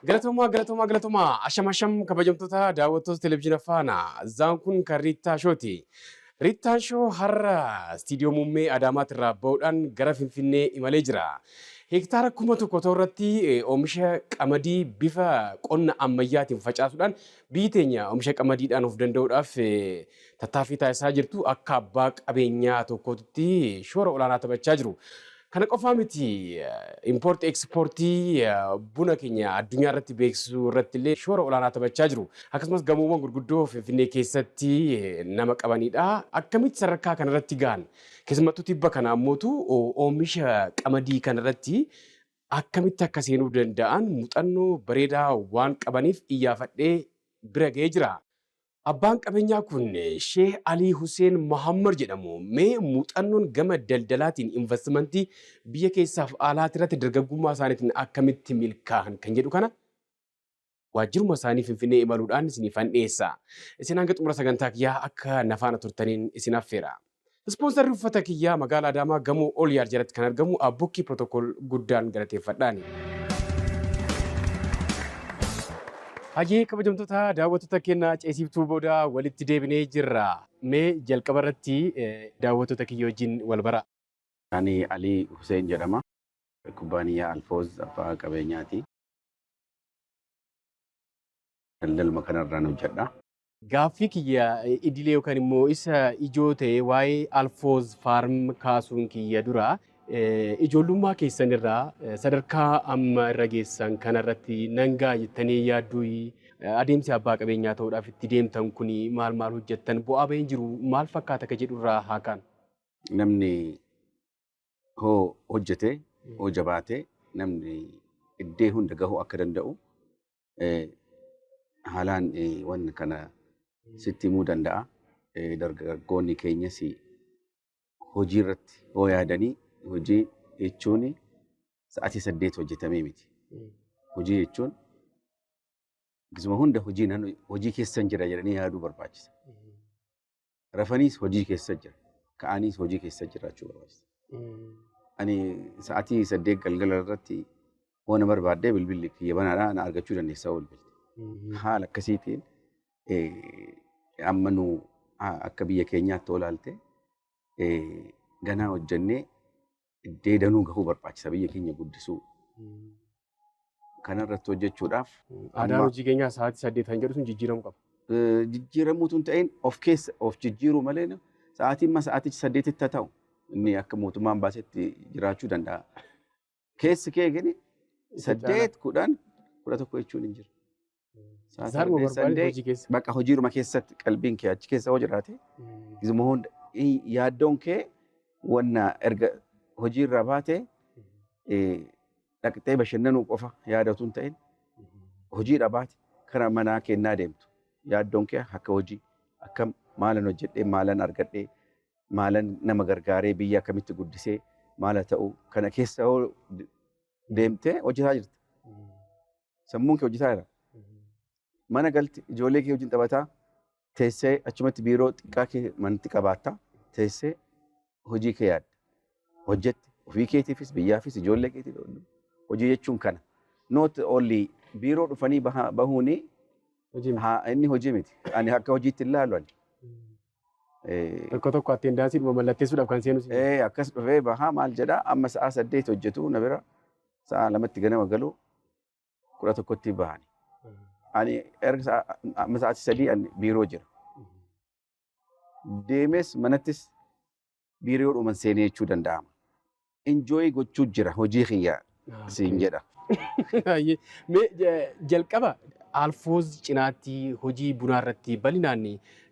Galatooma asham kabajamtoota daawwattoota televizyiina faana zaan kun kan Riittaa Shooti. Riittaan Shoo har'a istiidiyoo muummee Adaamaatti irraa ba'uudhaan gara Finfinnee imalee jira. Hektaara 1,000 irratti oomisha qamadii bifa qonna ammayyaatiin facaasuudhaan biyyi teenya oomisha qamadiidhaan of danda'uudhaaf tattaaffii taasisaa jirtu akka abbaa qabeenyaa tokkootti shoora olaanaa taphachaa jiru. Kana qofaa miti import exportii buna keenya addunyaa irratti beeksisuu irratti illee shoora olaanaa taphachaa jiru. Akkasumas gamoowwan gurguddoo Finfinnee keessatti nama qabanidha. Akkamitti sadarkaa kana irratti gahan? Keessumattuu tibba kana ammootu oomisha qamadii kana irratti akkamitti akka seenuu danda'an muuxannoo bareedaa waan qabaniif iyyaafadhee bira ga'ee jira. Abbaan qabeenyaa kun Sheekh Alii Hussein Muhammad jedhamu. Mee muuxannoon gama daldalaatiin investimentii biyya keessaaf alaatti irratti dargaggummaa isaaniitiin akkamitti milkaa'an kan jedhu kana waajjiruma isaanii Finfinnee imaluudhaan isiniifan dhiyeessa. Isin hanga xumura sagantaa kiyyaa akka nafaana turtaniin isin affeera. Ispoonsarri uffata kiyyaa magaalaa Adaamaa gamoo Ooliyaar jalatti kan argamu Abbukkii Pirootokool guddaan galateeffadhaani. Hajii kabajamtoota daawwattoota keenya ceesiftuu booda walitti deebinee jirra. Mee jalqaba irratti daawwattoota kiyya wajjin wal bara. Ani Alii Hussein jedhama. Kubbaaniyyaa Alfooz abbaa qabeenyaati. Daldaluma kanarraan hojjedha. Gaaffii kiyya idilee yookaan immoo isa ijoo ta'e waa'ee Alfooz Faarm kaasuun kiyya dura. Ijoollummaa keessan irraa sadarkaa amma irra geessan kanarratti nangaa jettanii yaadduu adeemsi abbaa qabeenyaa ta'uudhaaf itti deemtan kun maal hojjettan bu'aa bahiin jiru maal fakkaata akka jedhu irraa haa kaanu. Namni hoo hojjetee hoo jabaatee namni iddee hunda gahuu akka danda'u haalaan waan kana sitti himuu danda'a. Dargaggoonni keenyas hojii irratti hoo yaadanii hojii jechuun sa'aatii 8 hojjetamee miti. Hojii jechuun gisuma hunda hojii keessa jira jedhanii yaaduu barbaachisa. Rafaniis hojii keessa jira. Ka'aniis hojii keessa jiraachuu barbaachisa. Ani sa'aatii 8 galgala irratti waan barbaadee bilbilli kiyya banaadhaan argachuu dandeessaa bilbilti. Haala akkasiitiin amma nu akka biyya keenyaatti olaalte ganaa hojjennee iddee danuu gahuu barbaachisa biyya keenya guddisuu. Kanarratti hojjechuudhaaf. Aadaan hojii keenyaa sa'aatii 8 kan jedhu sun jijjiiramuu qaba. Jijjiiramuutu hin ta'in of keessa of jijjiiruu malee sa'aatiin sa'aatii 8tti ta'u inni akka mootummaan baasetti jiraachuu danda'a. Keessi kee gani 8, 10, 11 jechuun hin jiru. Bakka hojiiruma keessatti qalbiin kee achi keessa hoo jiraate gisuma hunda yaaddoon kee wanna erga hojiirra baatee dhaqxee bashannanuu qofa yaadatu hin ta'in hojiidha baate kana manaa kennaa deemtu yaaddoon kee akka hojii akka maalan hojjedhee maalan argadhee maalan nama gargaaree biyya akkamitti guddisee maala ta'u kana keessa deemtee hojjetaa jirta. Sammuun kee hojjetaa jira. Mana galti ijoollee kee wajjin taphataa teessee achumatti biiroo xiqqaa kee manatti qabaattaa teessee hojii kee yaadda. Hojjette ofii keetiifis biyyaafis ijoollee keetiif hojii jechuun kana. Not only biiroo dhufanii bahuuni inni hojii miti. Ani akka hojiitti ilaalu ani. Tokko atteendaansiidhuma mallatteessuudhaaf kan seenu. Akkas dhufee bahaa maal jedhaa amma sa'a 8 hojjetu na bira sa'a 2tti ganama galuu 11tti bahani. Ani erga sa'aatii 3 ani biiroo jira. Deemes manattis biiroo dhuman seenee jechuu danda'ama. Enjoy gochuu jira hojii kiyyaa siin jedha. Jalqaba Alfooz cinaatti hojii bunaa irratti bal'inaan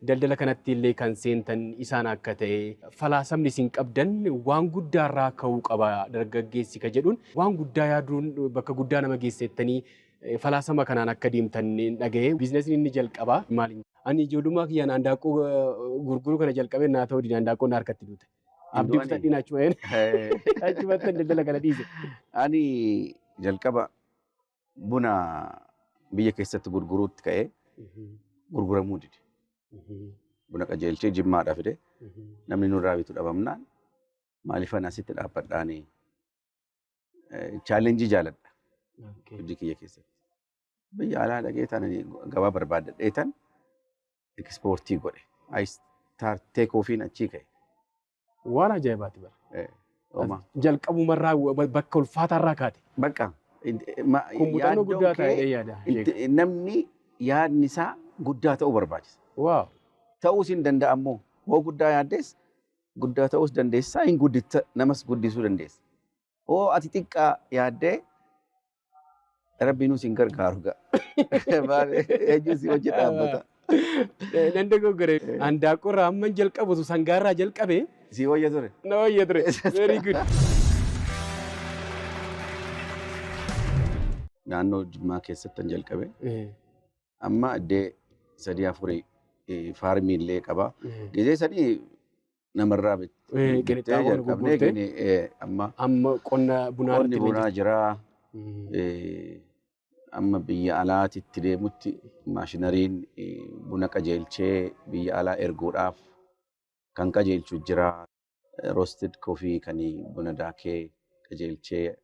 daldala kanatti illee kan seentan isaan akka ta'e falaasamni isin qabdan waan guddaa irraa ka'uu qaba dargaggeessi ka jedhuun waan guddaa yaaduun bakka guddaa nama geessettanii falaasama kanaan akka deemtan dhaga'ee biizinesiin inni jalqaba maali? Ani ijoollummaa kiyyaan handaaqqoo gurguruu kana jalqabee naa ta'uu didee handaaqqoon harkatti duute. Abdii kutadhiin achumatti daldala kana dhiise. Ani jalqaba buna biyya keessatti gurguruutti ka'ee gurguramuu dide. Buna qajeelchee jimmaadhaa fide namni nurraa bitu dhabamnaan maaliifan asitti dhaabbadhaanii chaalenjii jaaladha hojii kiyya keessatti. biyya alaa dhaqee taananii gabaa barbaadadheetan ekspoortii godhe. Ayistartee koofiin achii ka'e. Waan ajaa'ibaati bara. Ooma. Jalqabumarraa bakka ulfaataarraa kaate. Bakka. Kun muuxannoo guddaa ta'ee yaada. Namni yaadni isaa guddaa ta'uu barbaachisa. Waaw. Ta'uus hin danda'a ammoo hoo guddaa yaaddes guddaa ta'uus dandeessaa hin gudditta namas guddisuu dandeessa. Hoo ati xiqqaa yaaddee Rabbiinus hin gargaaru ga'a. Eenyuus hojii dhaabbata. Nan dogoggore handaaqoorraa amma jalqabu sangaarraa jalqabee. Si wayya ture. Na wayya ture. Very good. Naannoo Jimmaa keessatti jalqabe. Amma iddee 3-4 faarmii illee qaba. Gizee sanii namarraa bittee jalqabnee amma qonna bunaa jira. Amma biyya alaatitti deemutti maashinariin buna qajeelchee biyya alaa erguudhaaf kan qajeelchu jira. Roasted coffee kan buna daakee qajeelchee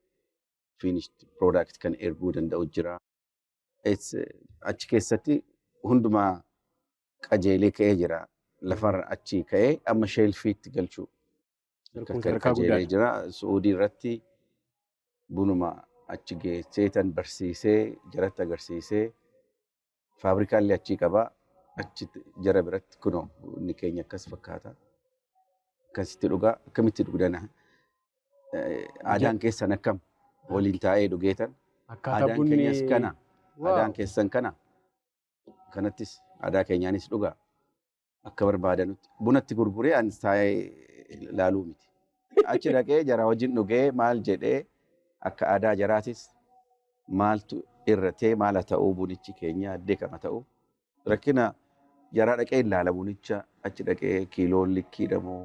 finished product kan erguu danda'u jira. Achi keessatti hundumaa qajeelee ka'ee jira. Lafarra achi ka'ee amma sheelfiitti galchuu qajeelee jira. Suudii irratti bunuma achi geessee tan barsiisee jaratti agarsiisee faabrikaallee achii qabaa. Achitti jara biratti kunoo bunni keenya akkas fakkaata. Akkasitti dhugaa akkamitti dhugdana. Aadaan keessan akkam waliin taa'ee dhugeetan. Aadaan keenyas kana. Aadaan keessan kana. Kanattis aadaa keenyaanis dhugaa. Akka barbaadanutti bunatti gurguree anis taa'ee ilaaluu miti. Achi dhaqee jara wajjin dhugee maal jedhee akka aadaa jaraatis maaltu irratee maala ta'uu bunichi keenya addee kama ta'uu. Rakkina jaraa dhaqee ilaala bunicha achi dhaqee kiiloon likkiidhamoo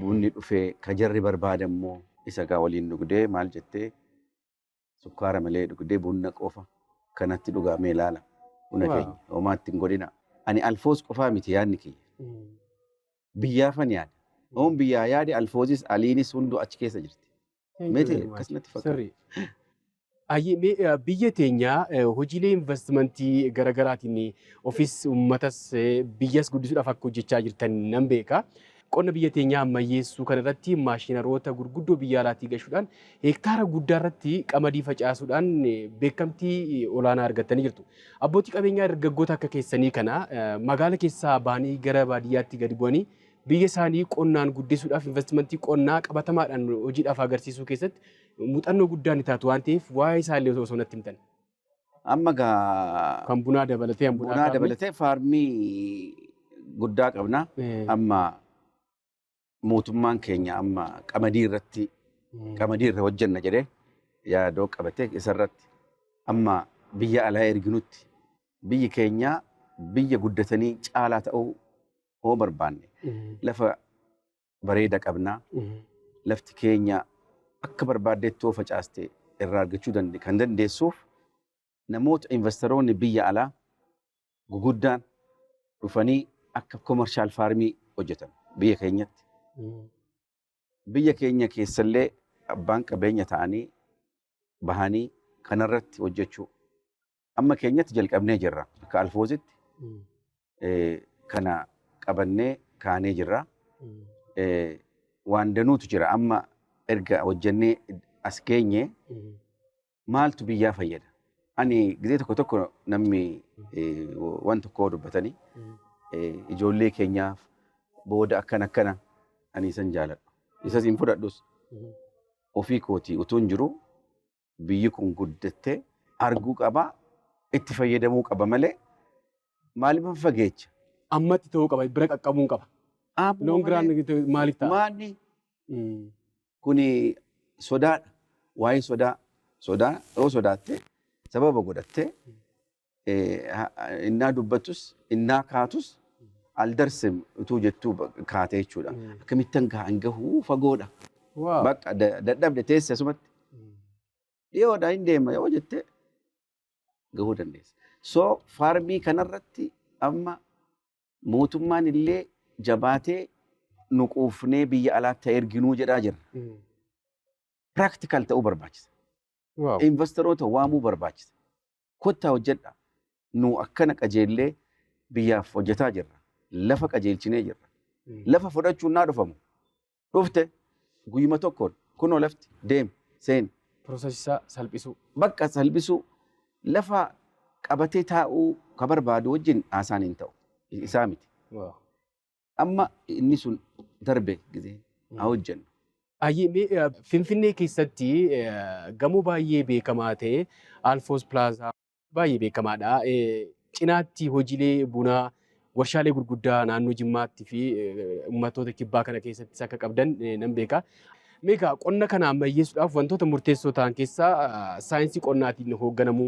bunni dhufee ka jarri barbaadammoo isa gaa waliin dhugdee maal jettee sukkaara malee dhugdee bunna qofa kanatti dhugamee ilaala. Buna keenya homaatti hin godhina. Ani alfoos qofaa miti yaadni kiyya. Biyyaafan yaada. Oon biyyaa yaade alfoosis aliinis hunduu achi keessa jirti. Miti akkasumatti fakkaata. Biyya teenyaa hojiilee investimentii garaagaraatiin ofiis uummatas biyyas guddisuudhaaf akka hojjechaa jirtan nan beeka. Qonna biyya teenyaa ammayyeessuu kanarratti maashinaroota gurguddoo biyya alaatii gashuudhaan hektaara guddaa irratti qamadii facaasuudhaan beekamtii olaanaa argattanii jirtu. Abbootii qabeenyaa dargaggoota akka keessanii kana magaala keessaa ba'anii gara baadiyyaatti gadi bu'anii biyya isaanii qonnaan guddisuudhaaf investimentii qonnaa qabatamaadhaan hojiidhaaf agarsiisuu keessatti muuxannoo guddaa ni taatu waan ta'eef waa'ee isaa illee osoo natti himtan. Amma gaa kan bunaa dabalatee faarmii guddaa qabna. Amma mootummaan keenya amma qamadii irra hojjenna jedhee yaadoo qabatee isarratti amma biyya alaa erginutti biyyi keenya biyya guddatanii caalaa ta'uu hoo barbaanne lafa bareeda qabnaa. Lafti keenya akka barbaaddeetti hoo facaaste irraa argachuu kan dandeessuuf namoota investoroonni biyya alaa guguddaan dhufanii akka komershaal faarmii hojjetan biyya keenyatti. Biyya keenya keessallee abbaan qabeenya ta'anii bahanii kanarratti hojjechuu. Amma keenyatti jalqabnee jirra. Akka alfoozitti kana qabannee kaanee jirra. Waan danuutu jira. Amma erga hojjennee as geenye maaltu biyyaa fayyada? Ani gizee tokko tokko namni waan tokko dubbatanii ijoollee keenyaaf booda akkana ani isan jaaladhu. Isas hin fudhadhus. Ofii kootii utuu hin jiru biyyi kun guddattee arguu qaba, itti fayyadamuu qaba malee maaliif fageecha? Ammatti ta'uu qaba, bira qaqqabuu qaba. Loongiraan maaliif ta'a? Maali? Kuni sodaadha. Waa'ee sodaa yoo sodaatte sababa godhattee innaa dubbattus innaa kaatus aldarsem utuu jettuu kaatee jechuudha. Akkamittan gahuu fagoodha. Bakka dadhabde teesse asumatti. Dhiyoodhaa hin deema yoo jettee gahuu dandeessa. So faarmii kanarratti amma mootummaan illee jabaatee nu quufnee biyya alaatti erginuu jedhaa jirra. Practical ta'uu barbaachisa. Investoroota waamuu barbaachisa. kottaa hojjedha. Nu akkana qajeellee biyyaaf hojjetaa jirra. Lafa qajeelchinee jirra. Lafa fudhachuun naa dhufamu. Dhufte guyyuma tokkoon kunoo lafti deem seen. Piroosesisaa salphisuu. Bakka salphisuu lafa qabatee taa'uu ka barbaadu wajjin haasaan hin ta'u. Isaa miti. Amma inni sun darbe gisee haa hojjennu. Finfinnee keessatti gamoo baay'ee beekamaa ta'e Alfoos Pilaazaa baay'ee beekamaadha. Cinaatti hojiilee bunaa warshaalee gurguddaa naannoo Jimmaatti fi uummattoota kibbaa kana keessatti akka qabdan nan beeka. Meeqa qonna kana ammayyeessuudhaaf wantoota murteessoo ta'an keessaa saayinsii qonnaatiin hoogganamu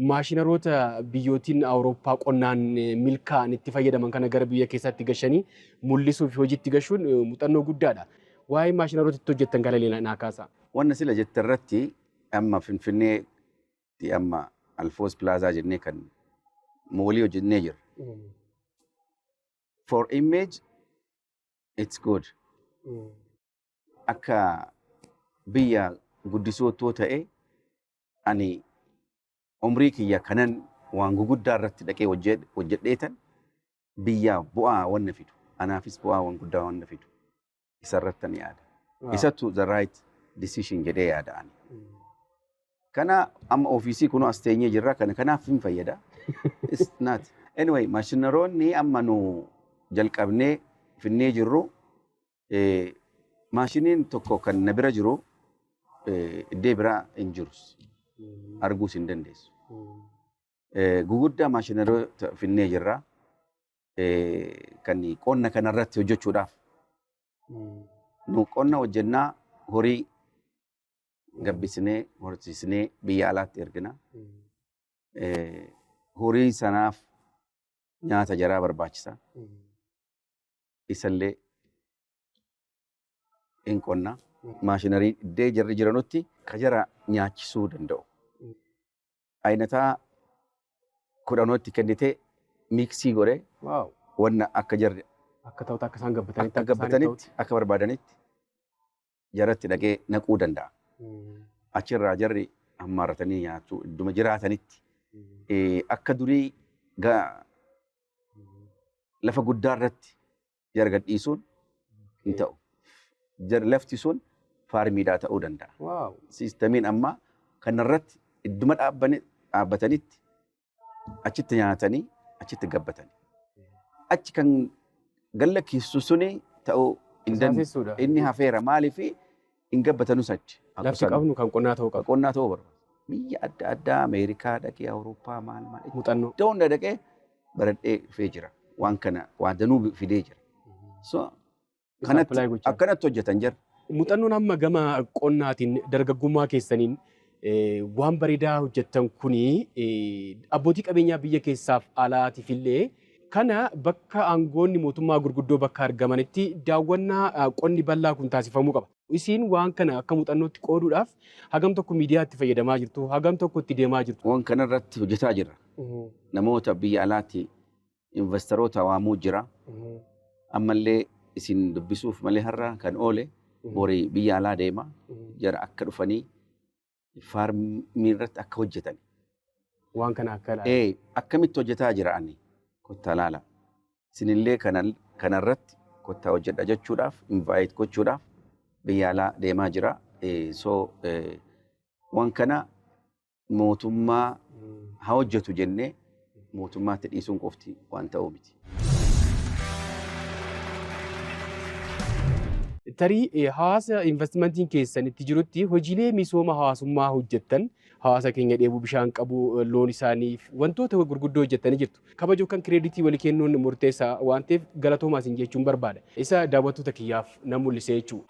maashinaroota biyyootiin Awurooppaa qonnaan milkaa'an itti fayyadaman kana gara biyya keessatti gashanii mul'isuu fi hojiitti gashuun muuxannoo guddaadha. Waa'ee maashinaroota itti hojjettan kana naa kaasaa. Wanna sila jette irratti amma Finfinneetti amma Alfoos Pilaazaa jennee kan moolii hojjennee jirra. For image, it's good. Akka biyya guddisoo ta'e ani umrii kiyya kanan waan guguddaa irratti dhaqee hojjedheetan biyya bu'aa wanna fidu. Anaafis bu'aa waan guddaa wanna fidu. Isa irratti ani yaada. Isattu the right decision jedhee yaada ani. Kana amma ofiisii kunoo as teenyee jirra kanaaf hin fayyada. It's not. Anyway, maashinaroonni amma nu jalqabnee finnee jirru maashiniin tokko kan na bira jiru iddoo biraa hin jirus. Arguus hin dandeessu. Guguddaa maashinaroota finnee jirra. Kan qonna kanarratti hojjechuudhaaf. Nu qonna hojjennaa horii gabbisnee horsiisnee biyya alaatti ergina. Horii sanaaf nyaata jaraa barbaachisa. Isallee hin qonna. Maashinarii iddoo jarri jiranutti ka jara nyaachisuu danda'u. Ayinataa kudhanootti kennitee miiksii godhee wanna akka jarri akka ta'utti akka isaan gabbatanitti akka barbaadanitti jaratti dhaqee naquu danda'a. Achirraa jarri hammaaratanii nyaachuu idduma jiraatanitti akka durii lafa guddaa irratti jara gadhiisuun hin ta'u. Lafti sun faarmiidhaa ta'uu danda'a. Siistamiin ammaa kanarratti idduma dhaabbatanitti achitti nyaatanii achitti gabbatanii. Achi kan gallakiisu suni ta'uu inni hafeera maaliif hin gabbatanus achi. Lafti qabnu kan qonnaa ta'uu qaba. Qonnaa ta'uu barbaada. Biyya adda addaa Ameerikaa dhaqee Awurooppaa maal muuxannoo. Iddoo hunda dhaqee baradhee dhufee jira. Waan kana waan danuu fidee jira. So akkanatti hojjetan jira. Muuxannoon amma gama qonnaatiin dargaggummaa keessaniin waan bareedaa hojjettan kuni abbootii qabeenyaa biyya keessaaf alaatiif illee kana bakka aangoonni mootummaa gurguddoo bakka argamanitti daawwannaa qonni bal'aa kun taasifamuu qaba. Isiin waan kana akka muuxannootti qooduudhaaf hagam tokko miidiyaatti fayyadamaa jirtu, hagam tokko itti deemaa jirtu. Waan kanarratti hojjetaa jirra. Namoota biyya alaatti investoroota waamuu jira. Ammallee isin dubbisuuf malee har'a kan oole horii biyya alaa deema. Jara akka dhufanii faarmii irratti akka hojjetan. Waan kana akka ilaalan. Akkamitti hojjetaa jira ani kottaa ilaala. Isinillee kanarratti kottaa hojjedha jechuudhaaf, invite gochuudhaaf biyya alaa deemaa jira. Waan kana mootummaa haa hojjetu jennee mootummaatti dhiisuun qofti waan ta'uu miti. Tarii hawaasa investimentiin keessan itti jirutti hojiilee misooma hawaasummaa hojjettan hawaasa keenya dheebuu bishaan qabu loon isaaniif wantoota gurguddoo hojjettanii jirtu. Kabajoo kan kireeditii walii kennuun murteessaa waan ta'eef galatoomaa isin jechuun barbaada. Isa daawwattoota kiyyaaf nan mul'isee jechuudha.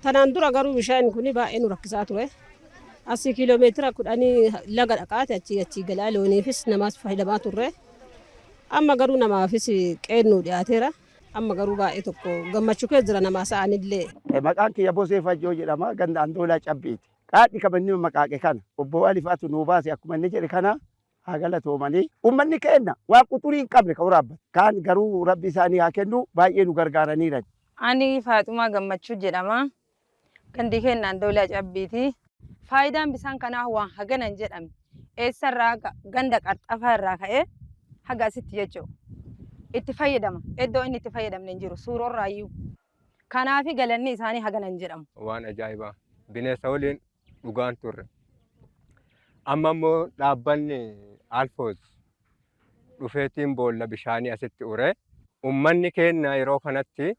Tanaan dura garuu bishaan kun baay'ee nu rakkisaa ture. Asii kiiloomeetira 10 laga dhaqaate achi galaa looniifis namaas fayyadamaa turre. Amma garuu namaafis qeennuu dhiyaateera. Amma garuu baay'ee tokko gammachuu kee jira namaa sa'anillee. Maqaan kiyya Bosee Fajjoo jedhama. Ganda Andoolaa Cabbiiti. Qaadhi kabajni maqaaqe kana. Obbo Alifaatu nuu baase akkuma inni jedhe kana haa galatoomanii. Uummanni keenna waa quxurii hin qabne ka waraabbatu. Kaan garuu rabbi isaanii haa kennu baay'ee nu gargaaraniira. Ani Faaxumaa Gammachuu jedhama. Gandi kennaan doolaa cabbiiti. Faayidaan bisaan kanaa waan hagana hin jedhamne. Eessarraa ganda qarxafaa irraa ka'ee haga asitti jechuudha. Itti fayyadama. Iddoo inni itti fayyadamne hin jiru. Suurorraayyuu. Kanaafi galanni isaanii hagana hin jedhamu. Waan ajaa'ibaa. Bineensa waliin dhugaan turre. Amma immoo dhaabbanni Alfoos dhufeetiin boolla bishaanii asitti ure. Uummanni keenya yeroo kanatti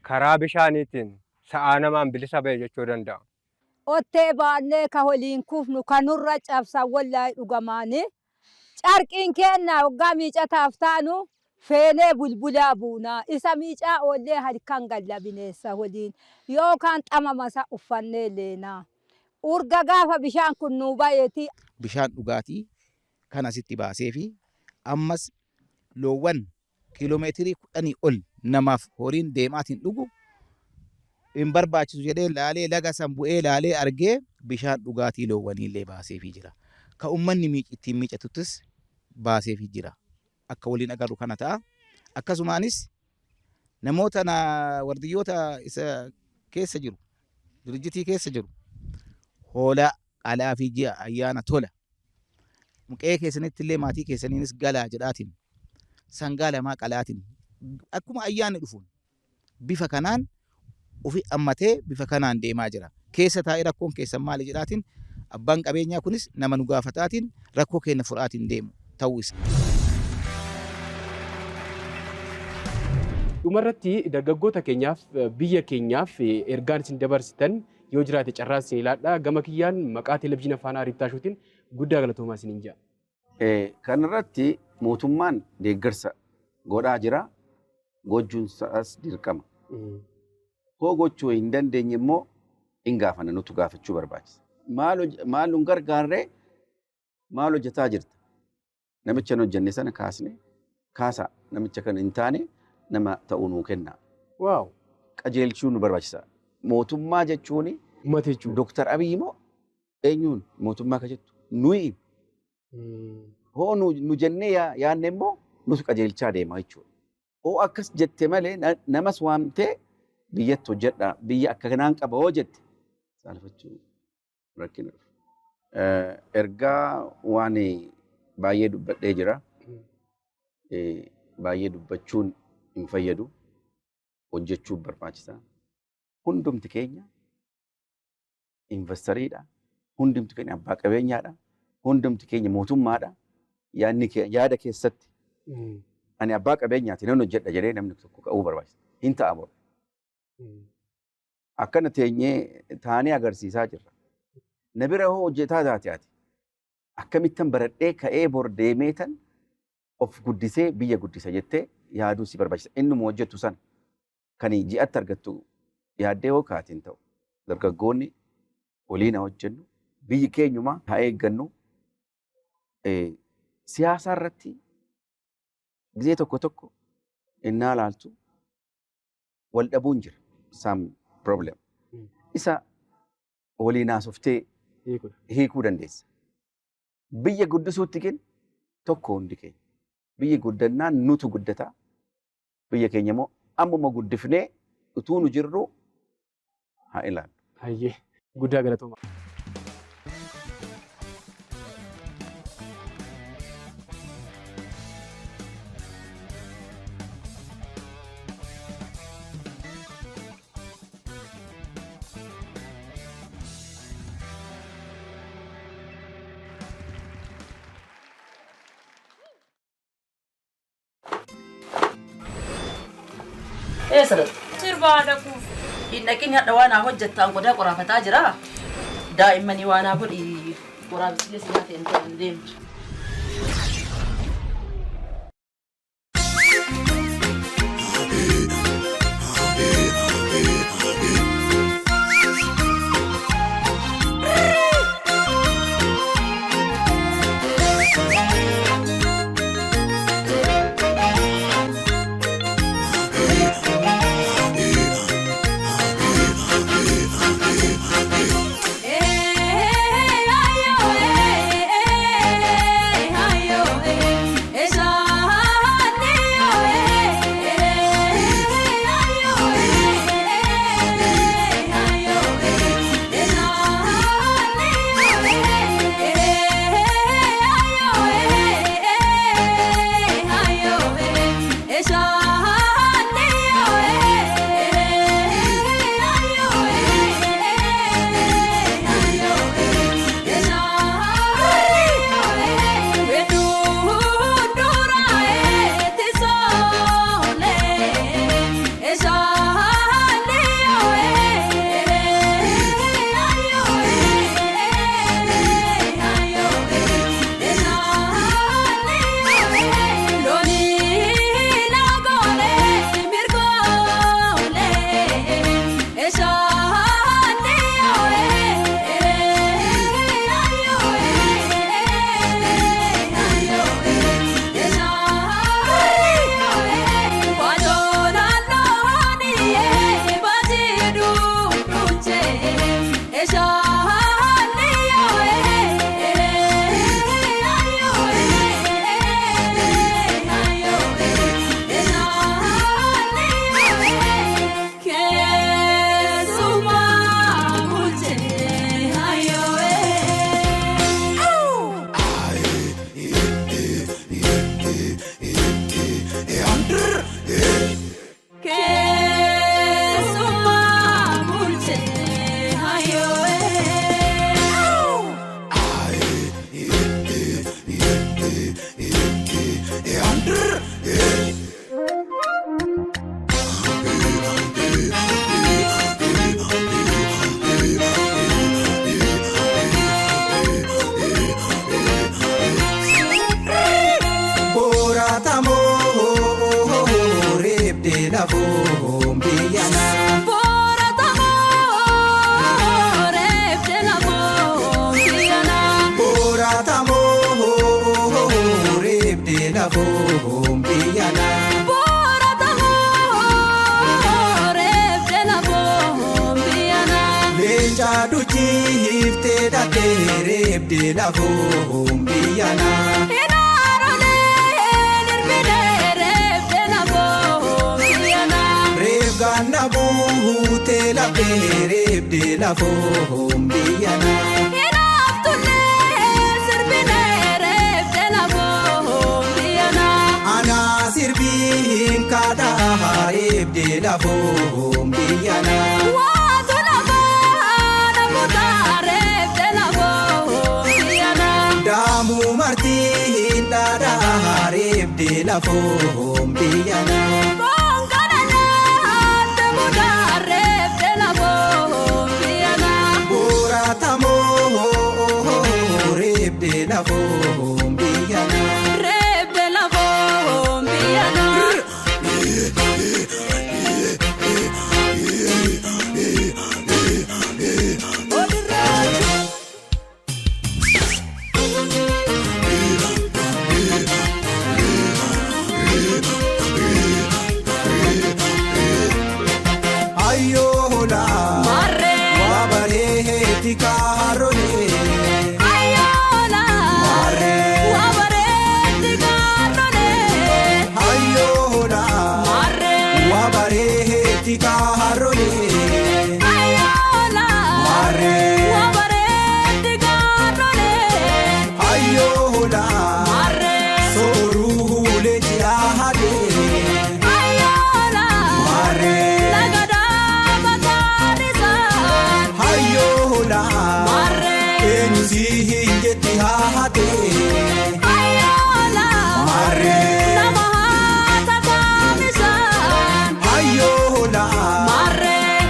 karaa bishaaniitiin sa'aa namaan bilisa ba'e jechuu danda'a. Ottee baannee ka waliin kufnu kanurra cabsan wallahi dhugamaani. Carqiin keenya waggaa miicataaf taanu feenee bulbulaa buunaa. Isa miicaa oollee halkan galla bineensa waliin yookaan xamamasa uffannee leenaa. Urga gaafa bishaan kun nuu bayeeti. Bishaan dhugaatii kan asitti baasee fi ammas loowwan kiiloomeetirii 10 ol namaaf horiin deemaatiin dhugu hin barbaachisu jedhee laalee laga san bu'ee laalee argee bishaan dhugaatii loowwaniillee baaseefii jira. Ka uummanni ittiin miicatuttis baaseefii jira. Akka waliin agarru kana ta'a. Akkasumaanis namoota wardiyyoota isa keessa jiru, dirjitii keessa jiru, hoolaa alaa fi ji'a ayyaana tola. Muqee keessanitti illee maatii keessaniinis galaa jedhaatiin sangaa lamaa qalaatiin akkuma ayyaanni dhufuun bifa kanaan ofi ammatee bifa kanaan deemaa jira. Keessa taa'ee rakkoon keessan maali jedhaatiin abbaan qabeenyaa kunis nama nu gaafataatiin rakkoo keenya furaatiin deemu ta'uu isa. Dhumarratti dargaggoota keenyaaf biyya keenyaaf ergaan isin dabarsitan yoo jiraate carraa isin ilaadhaa. Gama kiyyaan maqaa televezyiina Faanaa Riittaashootiin guddaa galatoomaa isiniin jedha. Kanarratti mootummaan deeggarsa godhaa jira. Gochuun isaas dirqama. Hoo gochuu hin dandeenye immoo hin gaafanna nuti gaafachuu barbaachisa. Maal nu gargaarree maal hojjetaa jirta? Namicha nu hojjenne sana kaasne kaasaa namicha kan hin taane nama ta'uu nuu kenna. Waaw. Qajeelchuu nu barbaachisa. Mootummaa jechuun uummata jechuudha. Dooktar Abiyyi moo eenyuun mootummaa ka jettu nuyi hoo nu jennee yaadne immoo nuti qajeelchaa deema jechuudha. Hoo akkas jette malee namas waamtee biyyatti hojjedha biyya akka kanaan qaba hoo jette saalfachuu rakkina dhufu. Ergaa waan baay'ee dubbadhee jira. Baay'ee dubbachuun hin fayyadu. Hojjechuun barbaachisaa. Hundumti keenya investariidha. Hundumti keenya abbaa qabeenyaadha. Hundumti keenya mootummaadha. Yaada keessatti ani abbaa qabeenyaati nan hojjedha jedhee namni tokko ka'uu barbaachisa. Hin ta'a bor. Akkana teenyee taanee agarsiisaa jirra. Na bira hoo hojjetaa taate ati akkamittan baradhee ka'ee bor deemeetan of guddisee biyya guddisa jettee yaaduu si barbaachisa. Innuma hojjettu sana kan ji'atti argattu yaaddee hoo kaatiin ta'u dargaggoonni waliin hojjennu biyyi keenyuma haa eeggannu. Siyaasa irratti gizee tokko tokko innaa laaltu wal dhabuun jira. Some problem. Isa waliin haasoftee hiikuu dandeessa. Biyya guddisuutti kennu tokko hundi keenya. Biyyi guddannaan nutu guddataa. Biyya keenya immoo ammuma guddifnee utuu nu jirru haa ilaallu. Hayyee guddaa galatooma. Eessadha. Sirbaadha kun. Hin dhaqin hadha waan haa hojjettaan godaa qoraafataa jira. Daa'immanii waan haa godhi qoraafisilee sinaa ta'e hin deemtu.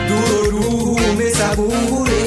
Duru me sabure